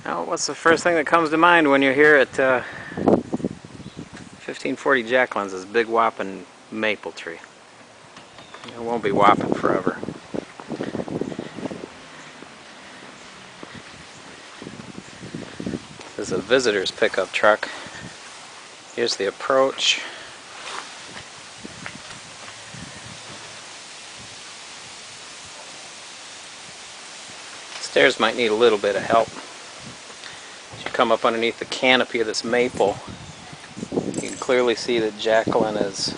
Now, what's the first thing that comes to mind when you're here at 1540 Jacqueline's, this big whopping maple tree? It won't be whopping forever. This is a visitor's pickup truck. Here's the approach. Stairs might need a little bit of help. As you come up underneath the canopy of this maple, you can clearly see that Jacqueline is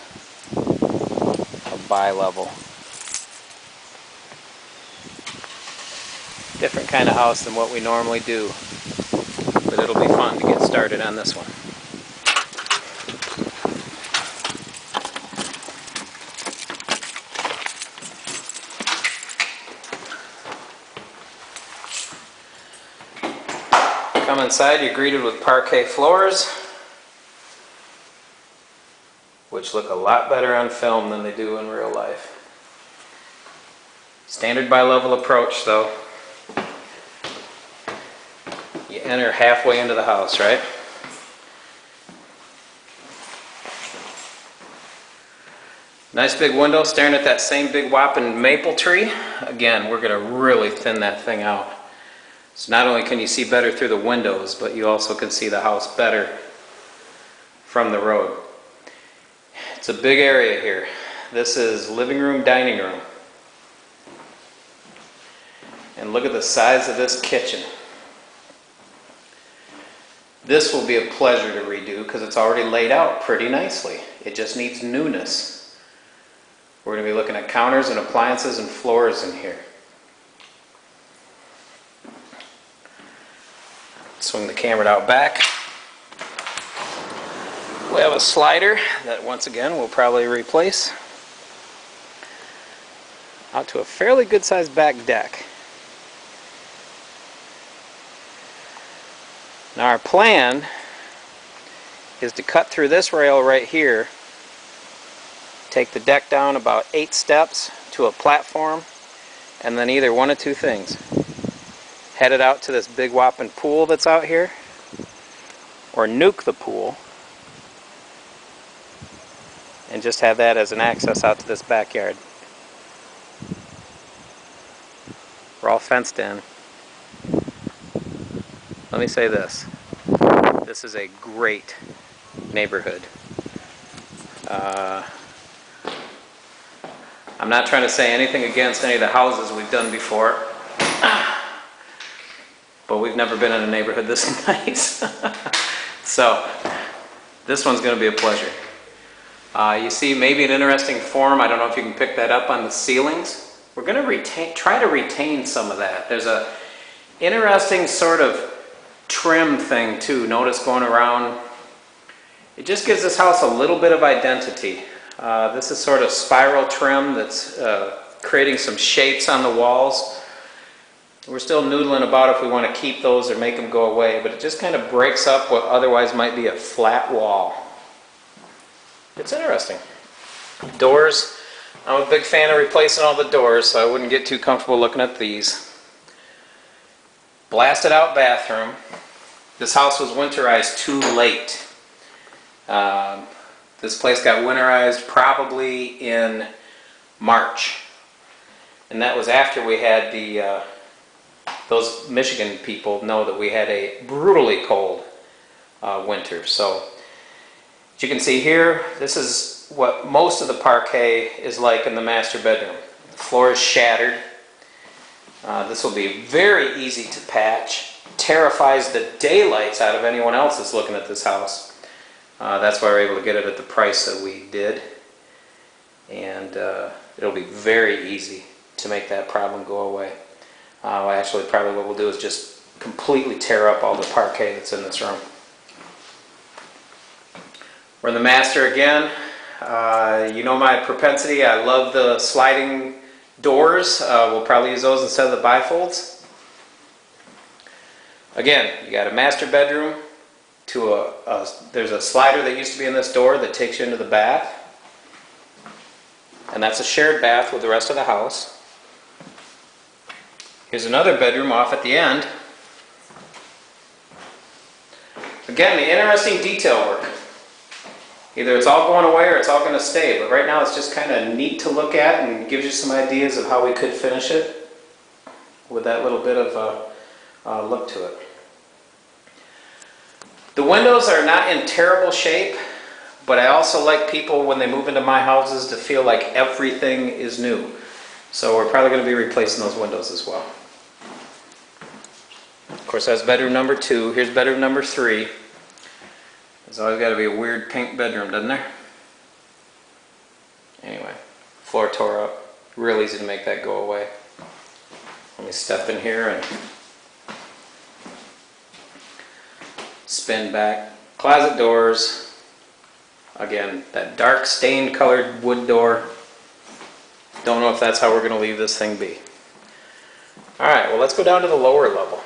a bi-level. Different kind of house than what we normally do, but it'll be fun to get started on this one. Come inside, you're greeted with parquet floors, which look a lot better on film than they do in real life. Standard bi-level approach though. You enter halfway into the house, right? Nice big window staring at that same big whopping maple tree. Again, we're going to really thin that thing out. So not only can you see better through the windows, but you also can see the house better from the road. It's a big area here. This is living room, dining room. And look at the size of this kitchen. This will be a pleasure to redo because it's already laid out pretty nicely. It just needs newness. We're going to be looking at counters and appliances and floors in here. Swing the camera out back. We have a slider that once again we'll probably replace. Out to a fairly good sized back deck. Now our plan is to cut through this rail right here, take the deck down about 8 steps to a platform, and then either one of two things. Head it out to this big whopping pool that's out here, or nuke the pool and just have that as an access out to this backyard. We're all fenced in. Let me say this. This is a great neighborhood. I'm not trying to say anything against any of the houses we've done before. But we've never been in a neighborhood this nice. So, this one's going to be a pleasure. You see maybe an interesting form, I don't know if you can pick that up on the ceilings. We're going to try to retain some of that. There's a interesting sort of trim thing too, notice going around. It just gives this house a little bit of identity. This is sort of spiral trim that's creating some shapes on the walls. We're still noodling about if we want to keep those or make them go away, but it just kind of breaks up what otherwise might be a flat wall. It's interesting. Doors, I'm a big fan of replacing all the doors, so I wouldn't get too comfortable looking at these. Blasted out bathroom. This house was winterized too late. This place got winterized probably in March. And that was after we had the those Michigan people know that we had a brutally cold winter. So, as you can see here, this is what most of the parquet is like in the master bedroom. The floor is shattered. This will be very easy to patch. Terrifies the daylights out of anyone else that's looking at this house. That's why we're able to get it at the price that we did. And it'll be very easy to make that problem go away. Actually, probably what we'll do is just completely tear up all the parquet that's in this room. We're in the master again. You know my propensity. I love the sliding doors. We'll probably use those instead of the bifolds. Again, you got a master bedroom to there's a slider that used to be in this door that takes you into the bath. And that's a shared bath with the rest of the house. Here's another bedroom off at the end. Again, the interesting detail work. Either it's all going away or it's all going to stay, but right now it's just kind of neat to look at and gives you some ideas of how we could finish it with that little bit of look to it. The windows are not in terrible shape, but I also like people when they move into my houses to feel like everything is new. So we're probably going to be replacing those windows as well. Of course, that's bedroom number 2. Here's bedroom number 3. There's always got to be a weird pink bedroom, doesn't there? Anyway, floor tore up. Real easy to make that go away. Let me step in here and spin back. Closet doors. Again, that dark stained colored wood door. Don't know if that's how we're going to leave this thing be. Alright, well let's go down to the lower level.